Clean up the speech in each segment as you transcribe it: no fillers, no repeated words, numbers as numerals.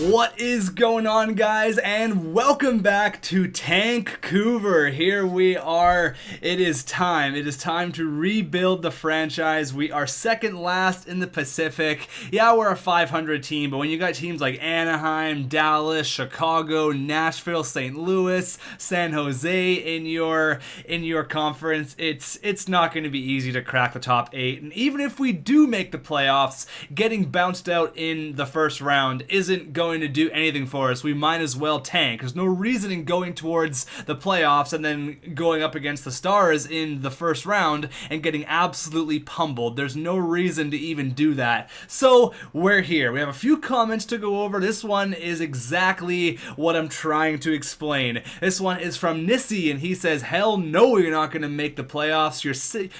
What is going on, guys, and welcome back to Tankcouver. Here we are. It is time to rebuild the franchise. We are second last in the Pacific. Yeah, we're a 500 team, but when you got teams like Anaheim, Dallas, Chicago, Nashville, St. Louis, San Jose in your conference, it's not going to be easy to crack the top 8. And even if we do make the playoffs, getting bounced out in the first round isn't going to do anything for us. We might as well tank. There's no reason in going towards the playoffs and then going up against the Stars in the first round and getting absolutely pummeled. There's no reason to even do that. So we're here. We have a few comments to go over. This one is exactly what I'm trying to explain. This one is from Nissi, and he says, hell no, you're not going to make the playoffs.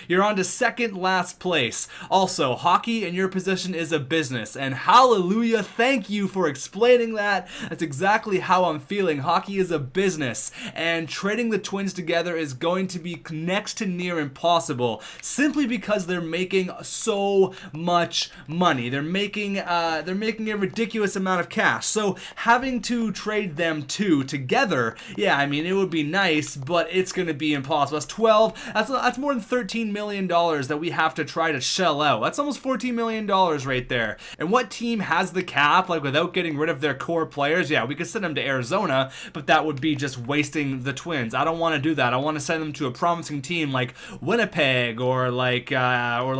You're on to second last place. Also, hockey in your position is a business, and hallelujah, thank you for explaining that. That's exactly how I'm feeling. Hockey is a business, and trading the Twins together is going to be next to near impossible, simply because they're making so much money. They're making a ridiculous amount of cash. So having to trade them two together, yeah, I mean, it would be nice, but it's going to be impossible. That's more than $13 million that we have to try to shell out. That's almost $14 million right there. And what team has the cap, like, without getting rid of their core players? Yeah, we could send them to Arizona, but that would be just wasting the Twins. I don't want to do that. I want to send them to a promising team like Winnipeg or like Anaheim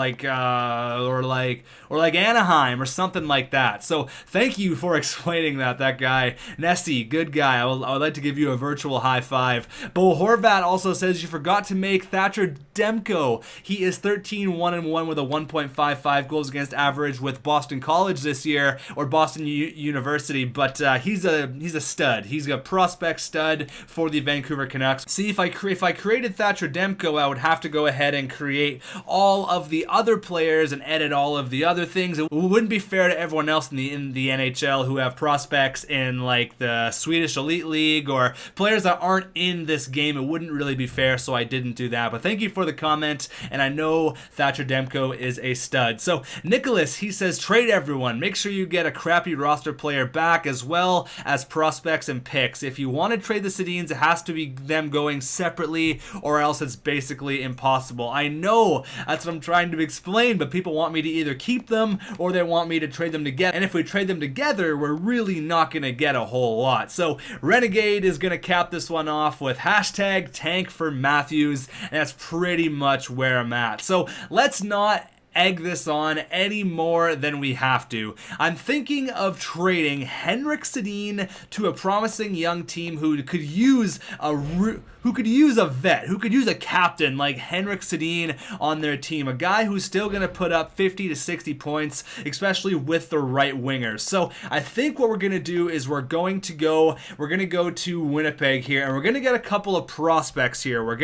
or something like that. So thank you for explaining that guy. Nessie, good guy. I would like to give you a virtual high five. Bo Horvat also says you forgot to make Thatcher Demko. He is 13-1-1 with a 1.55 goals against average with Boston College this year, or Boston University, but he's a stud. He's a prospect stud for the Vancouver Canucks. See, if I created Thatcher Demko, I would have to go ahead and create all of the other players and edit all of the other things. It wouldn't be fair to everyone else in the NHL who have prospects in like the Swedish Elite League or players that aren't in this game. It wouldn't really be fair, so I didn't do that. But thank you for the comment, and I know Thatcher Demko is a stud. So Nicholas, he says, trade everyone. Make sure you get a crappy roster player back as well as prospects and picks. If you want to trade the Sedins, it has to be them going separately, or else it's basically impossible. I know that's what I'm trying to explain, but people want me to either keep them or they want me to trade them together. And if we trade them together, we're really not going to get a whole lot. So Renegade is going to cap this one off with hashtag tank for Matthews, and that's pretty much where I'm at. So let's not egg this on any more than we have to. I'm thinking of trading Henrik Sedin to a promising young team who could use a vet, who could use a captain like Henrik Sedin on their team, a guy who's still going to put up 50 to 60 points, especially with the right wingers. So I think what we're going to do is we're going to go to Winnipeg here, and we're going to get a couple of prospects here. We're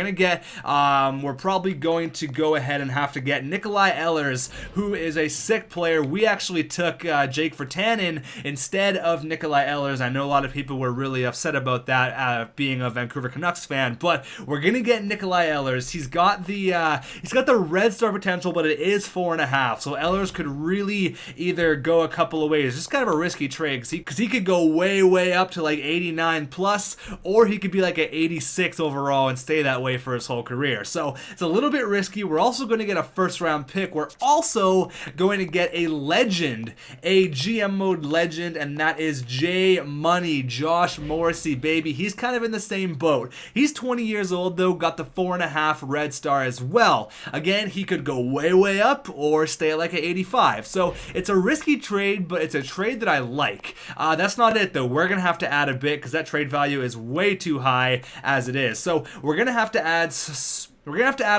probably going to go ahead and have to get Nikolai Ehlers, who is a sick player. We actually took Jake Virtanen instead of Nikolai Ehlers. I know a lot of people were really upset about that, being a Vancouver Canucks fan, but we're gonna get Nikolai Ehlers. He's got the Red Star potential, but it is 4.5. So Ehlers could really either go a couple of ways. It's just kind of a risky trade because he could go way up to like 89 plus, or he could be like an 86 overall and stay that way for his whole career. So it's a little bit risky. We're also going to get a first round pick. We're also going to get a legend, a GM mode legend, and that is J Money, Josh Morrissey, baby. He's kind of in the same boat. He's 20 years old though, got the 4.5 Red Star as well. Again, he could go way up or stay at like an 85. So it's a risky trade, but it's a trade that I like. That's not it though. We're going to have to add a bit because that trade value is way too high as it is. So we're going to have to add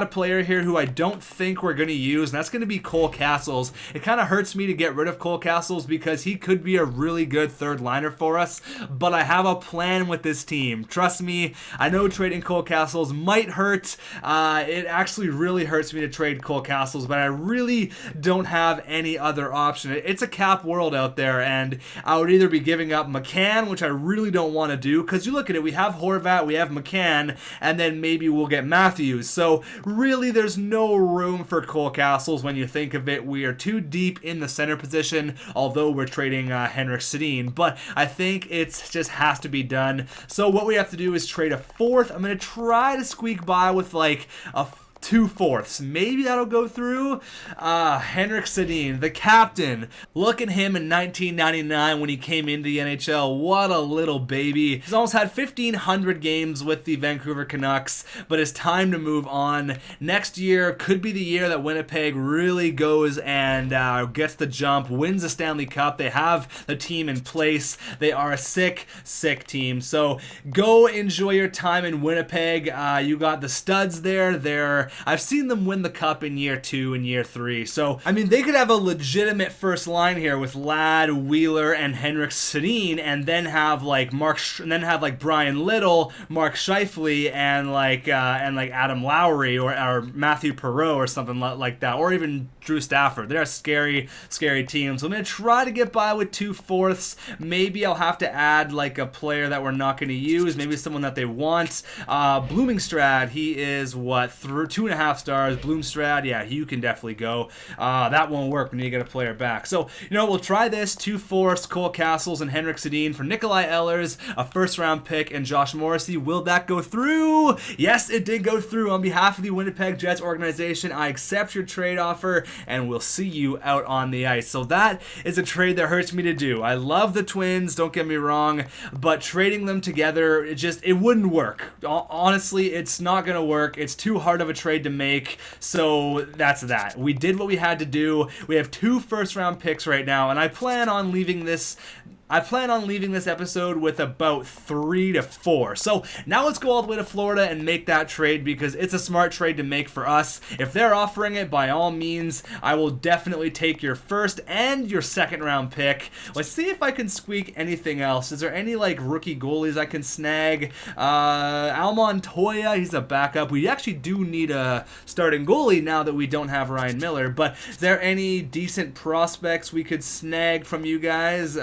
a player here who I don't think we're going to use, and that's going to be Cole Castles. It kind of hurts me to get rid of Cole Castles because he could be a really good third liner for us, but I have a plan with this team. Trust me, I know trading Cole Castles might hurt. It actually really hurts me to trade Cole Castles, but I really don't have any other option. It's a cap world out there, and I would either be giving up McCann, which I really don't want to do, because you look at it, we have Horvat, we have McCann, and then maybe we'll get Matthews. So really, there's no room for Cole Castles when you think of it. We are too deep in the center position, although we're trading Henrik Sedin. But I think it just has to be done. So what we have to do is trade a fourth. I'm going to try to squeak by with like a 2/4. Maybe that'll go through. Henrik Sedin, the captain. Look at him in 1999 when he came into the NHL. What a little baby. He's almost had 1,500 games with the Vancouver Canucks, but it's time to move on. Next year could be the year that Winnipeg really goes and gets the jump, wins the Stanley Cup. They have the team in place. They are a sick, sick team. So go enjoy your time in Winnipeg. You got the studs there. I've seen them win the cup in year 2 and year 3. So, I mean, they could have a legitimate first line here with Ladd, Wheeler, and Henrik Sedin, and then have like Brian Little, Mark Scheifele, and like Adam Lowry or Matthew Perreault or something like that, or even Drew Stafford. They're a scary, scary team. So I'm going to try to get by with 2/4. Maybe I'll have to add like a player that we're not going to use, maybe someone that they want. Blumingstrad, he is what, 2.5 stars. Bloomstrad, yeah, you can definitely go. That won't work when you get a player back. So, we'll try this. 2/4, Cole Castles and Henrik Sedin for Nikolai Ehlers, a first-round pick, and Josh Morrissey. Will that go through? Yes, it did go through. On behalf of the Winnipeg Jets organization, I accept your trade offer, and we'll see you out on the ice. So that is a trade that hurts me to do. I love the Twins, don't get me wrong, but trading them together, it wouldn't work. Honestly, it's not going to work. It's too hard of a trade to make, so that's that. We did what we had to do. We have 2 first-round picks right now, and I plan on leaving this episode with about 3 to 4. So now let's go all the way to Florida and make that trade because it's a smart trade to make for us. If they're offering it, by all means, I will definitely take your first and your second round pick. Let's see if I can squeak anything else. Is there any like rookie goalies I can snag? Al Montoya, he's a backup. We actually do need a starting goalie now that we don't have Ryan Miller, but is there any decent prospects we could snag from you guys?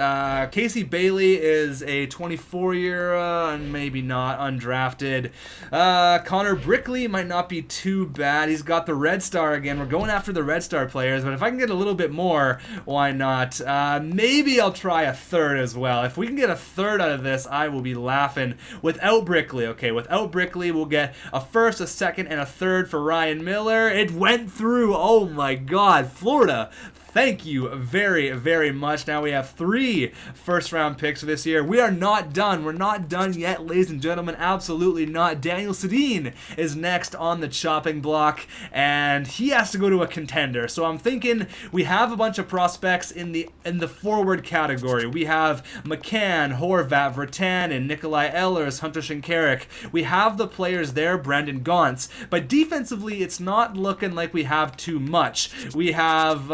Casey Bailey is a 24-year, and maybe not, undrafted. Connor Brickley might not be too bad. He's got the Red Star again. We're going after the Red Star players, but if I can get a little bit more, why not? Maybe I'll try a third as well. If we can get a third out of this, I will be laughing. Without Brickley, okay, without Brickley, we'll get a first, a second, and a third for Ryan Miller. It went through. Oh my God, Florida. Thank you very, very much. Now we have 3 first-round picks for this year. We are not done. We're not done yet, ladies and gentlemen. Absolutely not. Daniel Sedin is next on the chopping block, and he has to go to a contender. So I'm thinking we have a bunch of prospects in the forward category. We have McCann, Horvat, Vertan, and Nikolai Ehlers, Hunter Shinkaruk. We have the players there, Brandon Gaunce, but defensively, it's not looking like we have too much. We have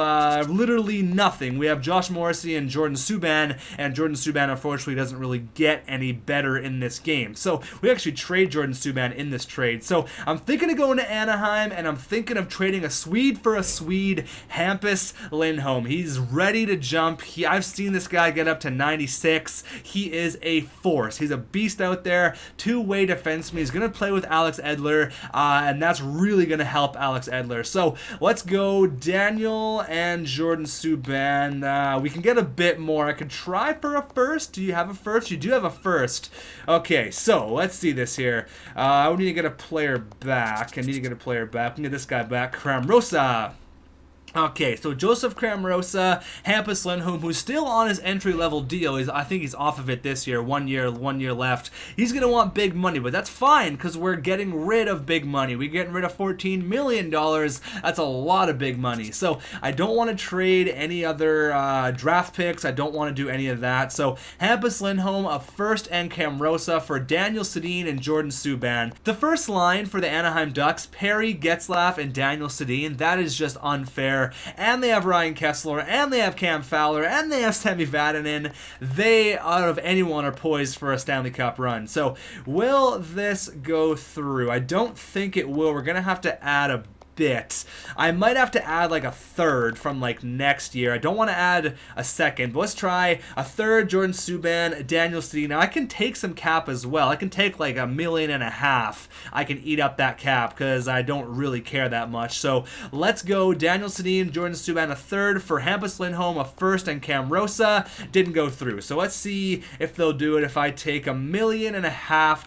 literally nothing. We have Josh Morrissey and Jordan Subban, and Jordan Subban unfortunately doesn't really get any better in this game. So we actually trade Jordan Subban in this trade. So I'm thinking of going to Anaheim, and I'm thinking of trading a Swede for a Swede, Hampus Lindholm. He's ready to jump. I've seen this guy get up to 96. He is a force. He's a beast out there. 2-way defenseman. He's going to play with Alex Edler, and that's really going to help Alex Edler. So let's go Daniel and Jordan Subban. We can get a bit more. I could try for a first. Do you have a first? You do have a first. Okay, so let's see this here. I need to get a player back. We can get this guy back. Kramrosa. Okay, so Joseph Kramrosa, Hampus Lindholm, who's still on his entry-level deal. I think he's off of it this year. 1 year left. He's going to want big money, but that's fine because we're getting rid of big money. We're getting rid of $14 million. That's a lot of big money. So I don't want to trade any other draft picks. I don't want to do any of that. So Hampus Lindholm, a first, and Kramrosa for Daniel Sedin and Jordan Subban. The first line for the Anaheim Ducks, Perry, Getzlaf, and Daniel Sedin. That is just unfair. And they have Ryan Kessler, and they have Cam Fowler, and they have Sami Vatanen. They, out of anyone, are poised for a Stanley Cup run. So, will this go through? I don't think it will. We're going to have to add a bit. I might have to add like a third from like next year. I don't want to add a second, but let's try a third Jordan Subban, Daniel Sedin. Now I can take some cap as well. I can take like $1.5 million. I can eat up that cap because I don't really care that much. So let's go Daniel Sedin, Jordan Subban, a third for Hampus Lindholm, a first, and Cam Rosa. Didn't go through. So let's see if they'll do it if I take $1.5 million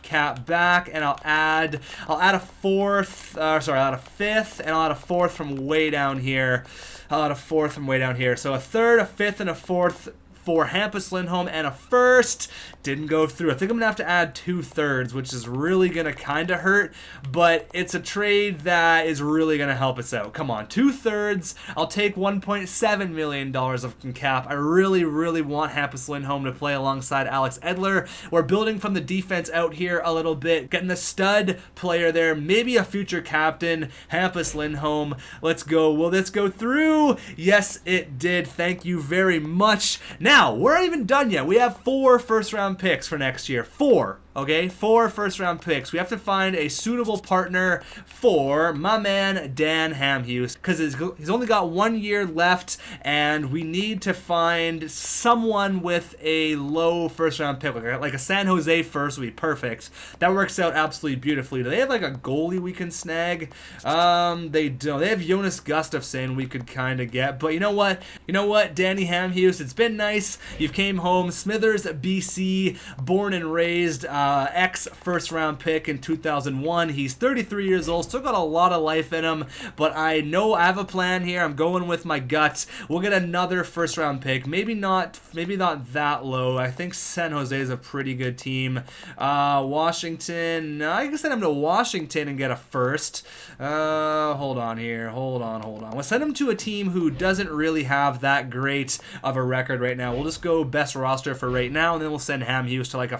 cap back, and I'll add a fourth, I'll add a fifth, and I'll add a fourth from way down here. So a third, a fifth, and a fourth for Hampus Lindholm, and a first. Didn't go through. I think I'm going to have to add 2/3, which is really going to kind of hurt, but it's a trade that is really going to help us out. Come on, 2/3. I'll take $1.7 million of cap. I really, really want Hampus Lindholm to play alongside Alex Edler. We're building from the defense out here a little bit, getting the stud player there, maybe a future captain, Hampus Lindholm. Let's go. Will this go through? Yes, it did. Thank you very much. Now, we're not even done yet. We have 4 first-round picks for next year. 4. Okay, 4 first-round picks. We have to find a suitable partner for my man Dan Hamhuis, because he's only got 1 year left, and we need to find someone with a low first-round pick, like a San Jose first would be perfect. That works out absolutely beautifully. Do they have like a goalie we can snag? They don't. They have Jonas Gustafsson we could kind of get, but you know what? Danny Hamhuis, it's been nice. You've came home. Smithers, BC, born and raised. Ex first round pick in 2001. He's 33 years old, still got a lot of life in him, but I know I have a plan here. I'm going with my gut. We'll get another first round pick. Maybe not that low. I think San Jose is a pretty good team. Washington, I can send him to Washington and get a first. Hold on here. Hold on. We'll send him to a team who doesn't really have that great of a record right now. We'll just go best roster for right now, and then we'll send Hamhuis to like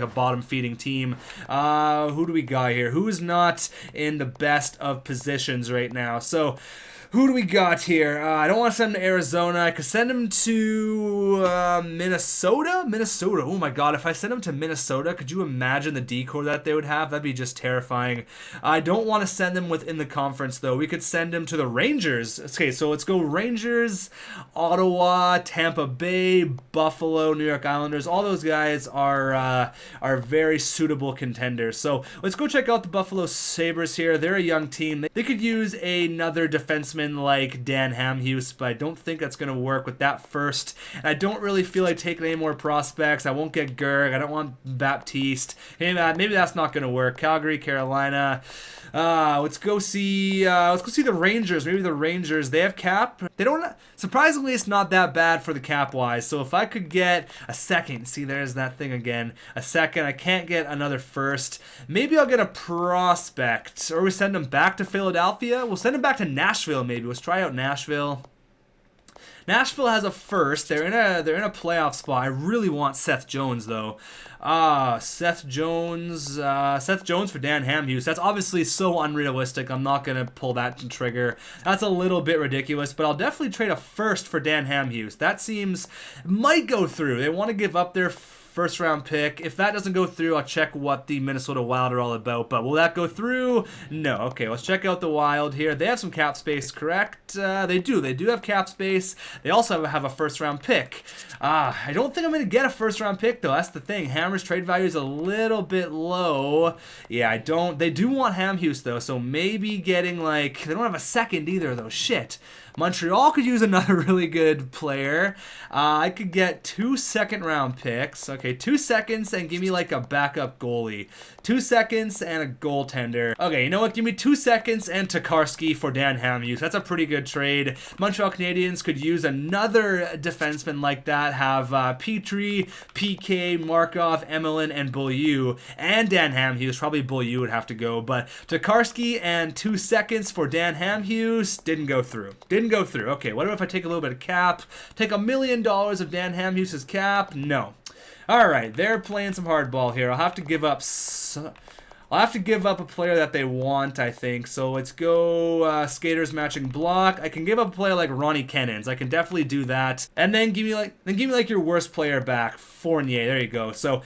a bottom feeding team. Who do we got here? Who's not in the best of positions right now? So who do we got here? I don't want to send him to Arizona. I could send him to Minnesota. Oh my god, if I send him to Minnesota, could you imagine the decor that they would have? That'd be just terrifying. I don't want to send him within the conference, though. We could send him to the Rangers. Okay, so let's go Rangers, Ottawa, Tampa Bay, Buffalo, New York Islanders. All those guys are very suitable contenders. So let's go check out the Buffalo Sabres here. They're a young team. They could use another defenseman like Dan Hamhuis, but I don't think that's going to work with that first. And I don't really feel like taking any more prospects. I won't get Gerg. I don't want Baptiste. Maybe that's not going to work. Calgary, Carolina. Let's go see the Rangers. Maybe the Rangers, they have cap. They don't. Surprisingly, it's not that bad for the cap wise. So if I could get a second, see, there's that thing again. A second. I can't get another first. Maybe I'll get a prospect, or we send him back to Philadelphia. We'll send him back to Nashville. Maybe let's try out Nashville. Nashville has a first. They're in a playoff spot. I really want Seth Jones though. Seth Jones for Dan Hamhuis. That's obviously so unrealistic. I'm not gonna pull that trigger. That's a little bit ridiculous, but I'll definitely trade a first for Dan Hamhuis. That seems might go through. They want to give up their first round pick. If that doesn't go through, I'll check what the Minnesota Wild are all about. But will that go through? No. Okay, let's check out the Wild here. They have some cap space, correct? They do. They do have cap space. They also have a first round pick. I don't think I'm going to get a first round pick, though. That's the thing. Hammer's trade value is a little bit low. Yeah, I don't. They do want Hamhuis, though, so maybe getting like. They don't have a second either, though. Shit. Montreal could use another really good player. I could get 2 second-round picks. Okay, 2 seconds and give me like a backup goalie. 2 seconds and a goaltender. Okay, you know what? Give me 2 seconds and Tokarski for Dan Hamhuis. That's a pretty good trade. Montreal Canadiens could use another defenseman like that. Have Petrie, PK, Markov, Emelin, and Beaulieu. And Dan Hamhuis. Probably Beaulieu would have to go. But Tokarski and 2 seconds for Dan Hamhuis didn't go through. Okay, what if I take a little bit of cap? Take $1 million of Dan Hamhuis' cap? No. All right, they're playing some hardball here. I'll have to give up a player that they want, I think. So let's go skaters matching block. I can give up a player like Ronnie Kennens. I can definitely do that. And then give me like your worst player back, Fournier. There you go. So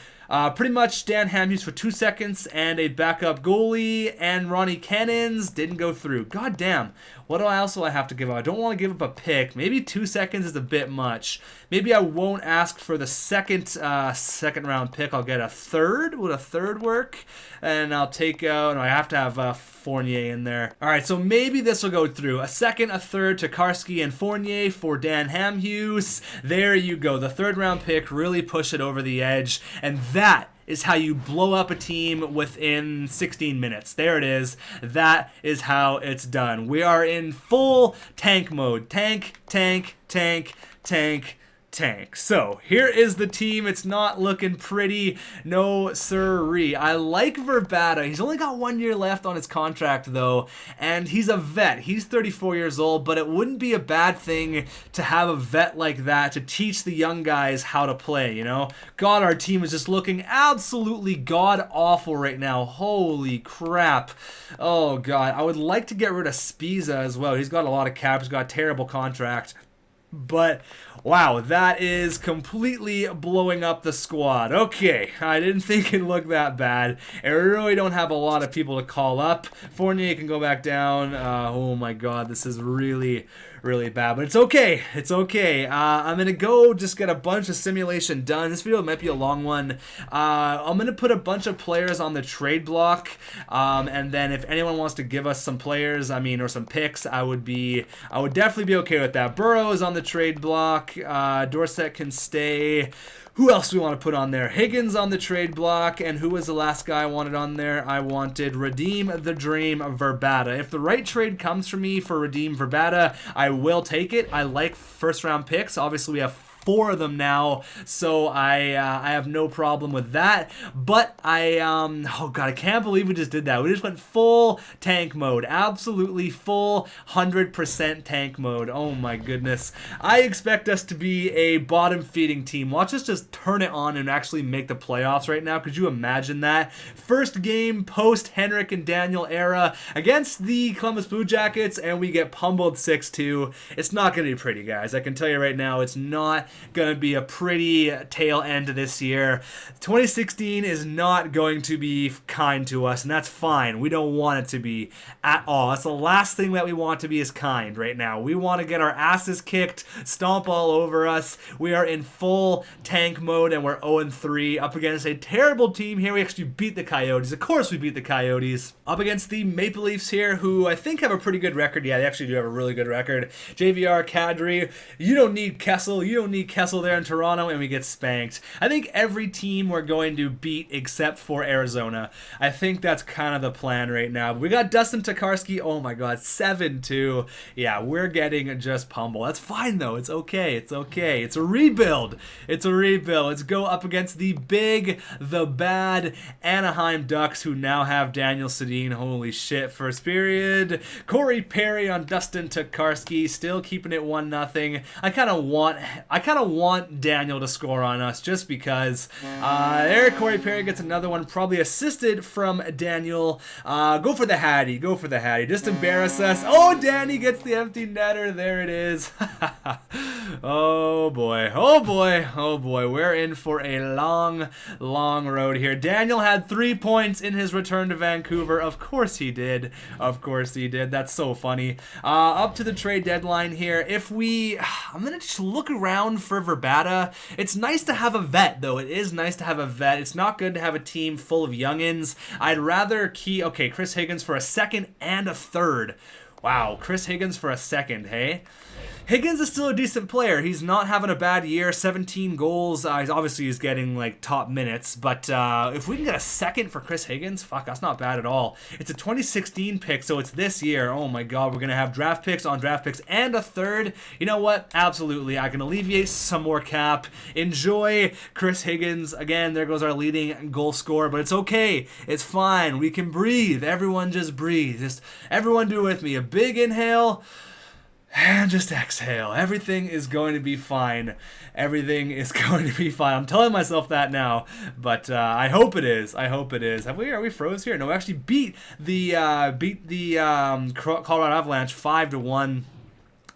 Pretty much Dan Hamhuis for 2 seconds and a backup goalie, and Ronnie Cannons didn't go through. God damn. What else do I have to give up? I don't want to give up a pick. Maybe 2 seconds is a bit much. Maybe I won't ask for the second round pick. I'll get a third. Would a third work? And I'll take out. No, I have to have Fournier in there. All right, so maybe this will go through. A second, a third, Tokarski and Fournier for Dan Hamhuis. There you go. The third round pick really pushed it over the edge, and that is how you blow up a team within 16 minutes. There it is. That is how it's done. We are in full tank mode. Tank, tank, tank, tank, tank. So here is the team. It's not looking pretty. No sirree. I like Verbata. He's only got 1 year left on his contract though, and he's a vet. He's 34 years old, but it wouldn't be a bad thing to have a vet like that to teach the young guys how to play, you know? God, our team is just looking absolutely god awful right now. Holy crap. Oh god. I would like to get rid of Spiza as well. He's got a lot of cap. He's got a terrible contract. But wow, that is completely blowing up the squad. Okay, I didn't think it looked that bad. And we really don't have a lot of people to call up. Fournier can go back down. Oh my god, this is really bad, but it's okay. It's okay. I'm gonna go just get a bunch of simulation done. This video might be a long one. I'm gonna put a bunch of players on the trade block, and then if anyone wants to give us some players, or some picks, I would definitely be okay with that. Burrow is on the trade block. Dorsett can stay. Who else do we want to put on there? Higgins on the trade block, and who was the last guy I wanted on there? I wanted Redeem the Dream Verbata. If the right trade comes for me for Redeem Verbata, I will take it. I like first round picks. Obviously, we have 4 of them now, so I have no problem with that. But oh god, I can't believe we just did that. We just went full tank mode, absolutely full 100% tank mode. Oh my goodness, I expect us to be a bottom feeding team. Watch us just turn it on and actually make the playoffs right now. Could you imagine that? First game post Henrik and Daniel era against the Columbus Blue Jackets, and we get pummeled 6-2. It's not gonna be pretty, guys. I can tell you right now, it's not going to be a pretty tail end to this year. 2016 is not going to be kind to us, and that's fine. We don't want it to be at all. That's the last thing that we want to be is kind right now. We want to get our asses kicked, stomp all over us. We are in full tank mode, and we're 0-3 up against a terrible team here. We actually beat the Coyotes. Of course we beat the Coyotes. Up against the Maple Leafs here, who I think have a pretty good record. Yeah, they actually do have a really good record. JVR, Kadri. You don't need Kessel. You don't need Kessel there in Toronto, and we get spanked. I think every team we're going to beat except for Arizona. I think that's kind of the plan right now. We got Dustin Tokarski. Oh my god, 7-2. Yeah, we're getting just pummeled. That's fine though. It's okay. It's okay. It's a rebuild. It's a rebuild. Let's go up against the big, the bad Anaheim Ducks, who now have Daniel Sedin. Holy shit. First period. Corey Perry on Dustin Tokarski, still keeping it 1-0. I kind of want Daniel to score on us just because. There, Corey Perry gets another one, probably assisted from Daniel. Go for the Hattie. Go for the Hattie. Just embarrass us. Oh, Danny gets the empty netter. There it is. Oh boy. Oh boy. Oh boy. We're in for a long road here. Daniel had 3 points in his return to Vancouver. Of course he did. Of course he did. That's so funny. Up to the trade deadline here. I'm going to just look around for Verbata. It's nice to have a vet, though. It is nice to have a vet. It's not good to have a team full of youngins. I'd rather okay, Chris Higgins for a second and a third. Wow, Chris Higgins for a second, hey? Higgins is still a decent player. He's not having a bad year. 17 goals. He's getting like top minutes. But if we can get a second for Chris Higgins, fuck, that's not bad at all. It's a 2016 pick, so it's this year. Oh my god, we're gonna have draft picks on draft picks and a third. You know what? Absolutely, I can alleviate some more cap. Enjoy Chris Higgins. Again, there goes our leading goal scorer, but it's okay. It's fine. We can breathe. Everyone just breathe. Just everyone do it with me. A big inhale. And just exhale. Everything is going to be fine. Everything is going to be fine. I'm telling myself that now, but I hope it is. I hope it is. Are we froze here? No, we actually beat the Colorado Avalanche 5-1.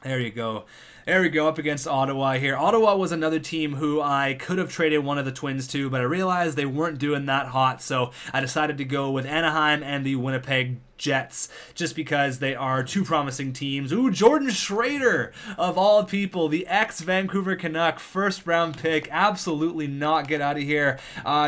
There you go. There we go, up against Ottawa here. Ottawa was another team who I could have traded one of the Twins to, but I realized they weren't doing that hot, so I decided to go with Anaheim and the Winnipeg Jets, just because they are two promising teams. Ooh, Jordan Schrader, of all people, the ex-Vancouver Canuck first-round pick. Absolutely not. Get out of here.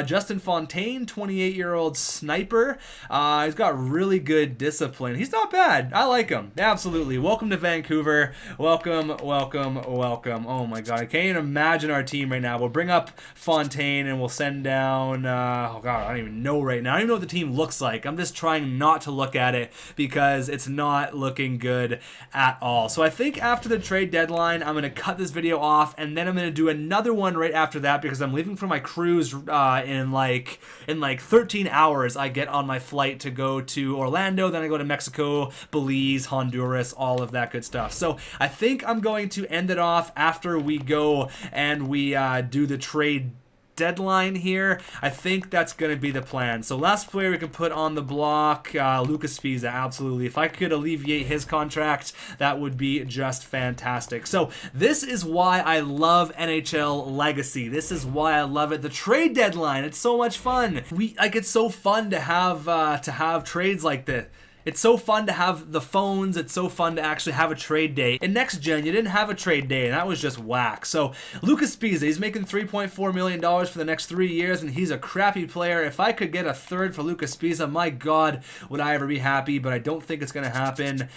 Justin Fontaine, 28-year-old sniper. He's got really good discipline. He's not bad. I like him. Absolutely. Welcome to Vancouver. Welcome, welcome, welcome. Oh my god, I can't even imagine our team right now. We'll bring up Fontaine and we'll send down, oh god, I don't even know right now. I don't even know what the team looks like. I'm just trying not to look at it because it's not looking good at all. So I think after the trade deadline, I'm going to cut this video off, and then I'm going to do another one right after that because I'm leaving for my cruise in like 13 hours. I get on my flight to go to Orlando, then I go to Mexico, Belize, Honduras, all of that good stuff. So I think I'm going to end it off after we go and we do the trade deadline here. I think that's going to be the plan. So last player we can put on the block, Lucas Sbisa, absolutely. If I could alleviate his contract, that would be just fantastic. So this is why I love NHL Legacy. This is why I love it. The trade deadline, it's so much fun. It's so fun to have trades like this. It's so fun to have the phones. It's so fun to actually have a trade day. In Next Gen, you didn't have a trade day, and that was just whack. So Lucas Sbisa, he's making $3.4 million for the next 3 years, and he's a crappy player. If I could get a third for Lucas Sbisa, my God, would I ever be happy, but I don't think it's going to happen.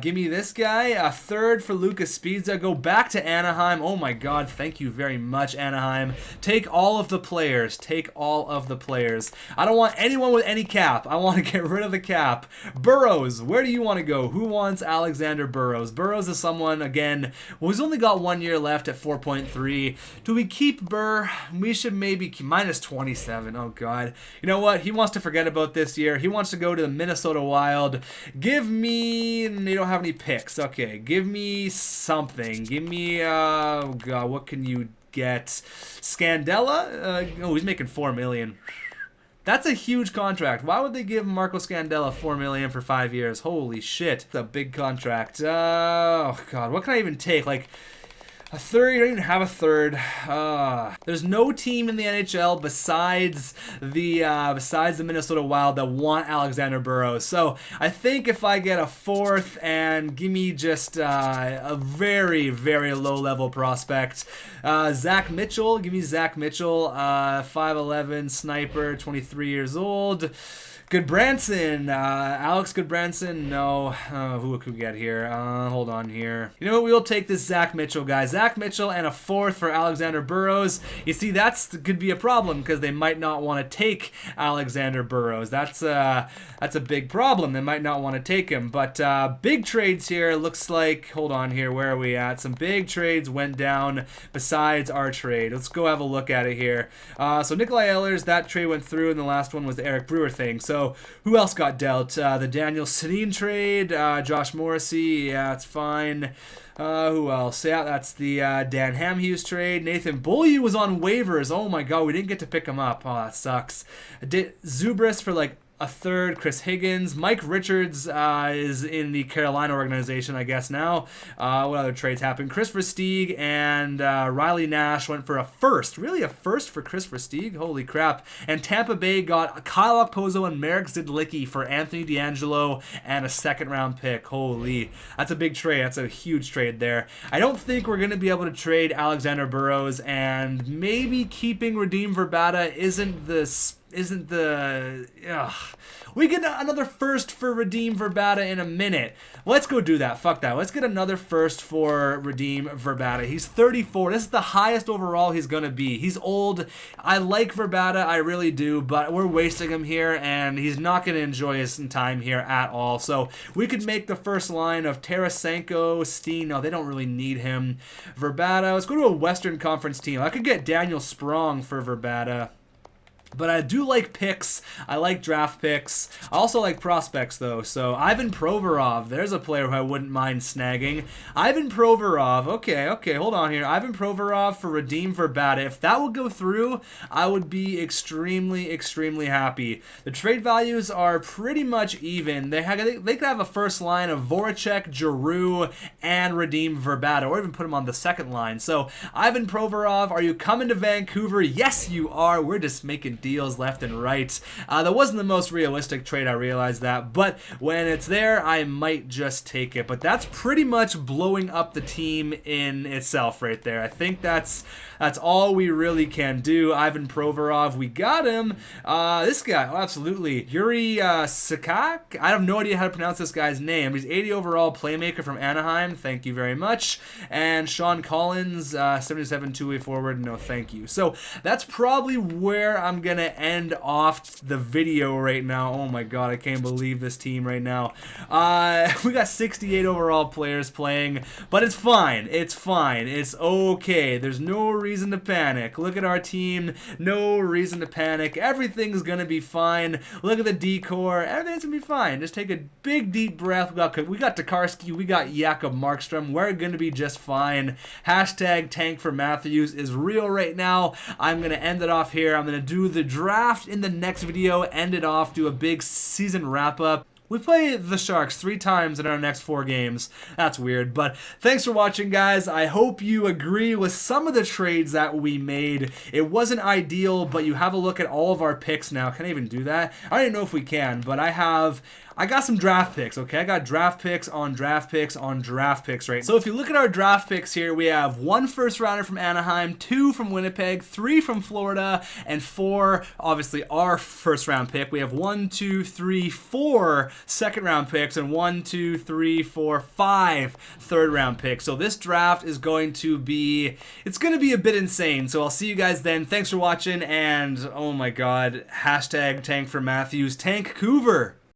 Give me this guy, a third for Lucas Sbisa. Go back to Anaheim. Oh my God, thank you very much, Anaheim. Take all of the players. Take all of the players. I don't want anyone with any cap. I want to get rid of the cap. Burrows, where do you want to go? Who wants Alexander Burrows? Burrows is someone, again, who's only got 1 year left at 4.3. Do we keep Burr? We should maybe keep minus 27. Oh, God. You know what? He wants to forget about this year. He wants to go to the Minnesota Wild. Give me... They don't have any picks. Okay, give me something. Give me... oh, God, what can you get? Scandella? Oh, he's making $4 million. That's a huge contract. Why would they give Marco Scandella $4 million for 5 years? Holy shit. It's a big contract. Oh, God. What can I even take? Like, a third? You don't even have a third. There's no team in the NHL besides the Minnesota Wild that want Alexander Burrows. So I think if I get a fourth and give me just a very, very low-level prospect, Zach Mitchell. Give me Zach Mitchell, 5'11", sniper, 23 years old. Goodbranson, Alex Goodbranson, no, who could we get here? Hold on here. You know what, we'll take this Zach Mitchell guy. Zach Mitchell and a fourth for Alexander Burrows. You see, could be a problem because they might not want to take Alexander Burrows. That's a big problem. They might not want to take him, but big trades here. Looks like, hold on here, where are we at? Some big trades went down besides our trade. Let's go have a look at it here. So Nikolai Ehlers, that trade went through, and the last one was the Eric Brewer thing. So who else got dealt? The Daniel Sedin trade, Josh Morrissey, yeah, it's fine. Who else? Yeah, that's the Dan Hamhuis trade. Nathan Beaulieu was on waivers. Oh my God, we didn't get to pick him up. Oh, that sucks. Zubris for like a third. Chris Higgins. Mike Richards is in the Carolina organization, I guess, now. What other trades happened? Chris Versteeg and Riley Nash went for a first. Really, a first for Chris Versteeg? Holy crap. And Tampa Bay got Kyle Okposo and Marek Zidlicki for Anthony DeAngelo and a second-round pick. Holy. That's a big trade. That's a huge trade there. I don't think we're going to be able to trade Alexander Burrows, and maybe keeping Radim Verbata isn't the we get another first for Radim Verbata in a minute. Let's go do that. Fuck that. Let's get another first for Radim Verbata. He's 34. This is the highest overall he's going to be. He's old. I like Verbata. I really do, but we're wasting him here, and he's not going to enjoy his time here at all. So we could make the first line of Tarasenko, Steen. No, they don't really need him. Verbata. Let's go to a Western Conference team. I could get Daniel Sprong for Verbata. But I do like picks. I like draft picks. I also like prospects, though. So Ivan Provorov, there's a player who I wouldn't mind snagging. Ivan Provorov, okay, hold on here. Ivan Provorov for Radim Verbata. If that would go through, I would be extremely, extremely happy. The trade values are pretty much even. They could have a first line of Voracek, Giroux, and Radim Verbata, or even put him on the second line. So Ivan Provorov, are you coming to Vancouver? Yes, you are. We're just making deals left and right. That wasn't the most realistic trade, I realize that, but when it's there, I might just take it. But that's pretty much blowing up the team in itself right there. I think that's all we really can do. Ivan Provorov, we got him. This guy, oh, absolutely. Yuri Sakak? I have no idea how to pronounce this guy's name. He's 80 overall playmaker from Anaheim. Thank you very much. And Sean Collins, 77 two-way forward. No, thank you. So that's probably where I'm going to end off the video right now. Oh my god, I can't believe this team right now. We got 68 overall players playing, but it's fine. It's fine. It's okay. There's no reason to panic. Look at our team. No reason to panic. Everything's going to be fine. Look at the decor. Everything's going to be fine. Just take a big deep breath. We got Tokarski. We got Jakob Markstrom. We're going to be just fine. Hashtag tank for Matthews is real right now. I'm going to end it off here. I'm going to do the draft in the next video, end it off, do a big season wrap-up. We play the Sharks 3 times in our next 4 games. That's weird, but thanks for watching, guys. I hope you agree with some of the trades that we made. It wasn't ideal, but you have a look at all of our picks now. Can I even do that? I don't even know if we can, but I got some draft picks, okay? I got draft picks on draft picks on draft picks, right? So if you look at our draft picks here, we have 1 first rounder from Anaheim, 2 from Winnipeg, 3 from Florida, and 4, obviously, our first round pick. We have 1, 2, 3, 4 second round picks, and 1, 2, 3, 4, 5 third round picks. So this draft is going to be, it's going to be a bit insane. So I'll see you guys then. Thanks for watching, and oh my god, hashtag tank for Matthews, Tankcouver.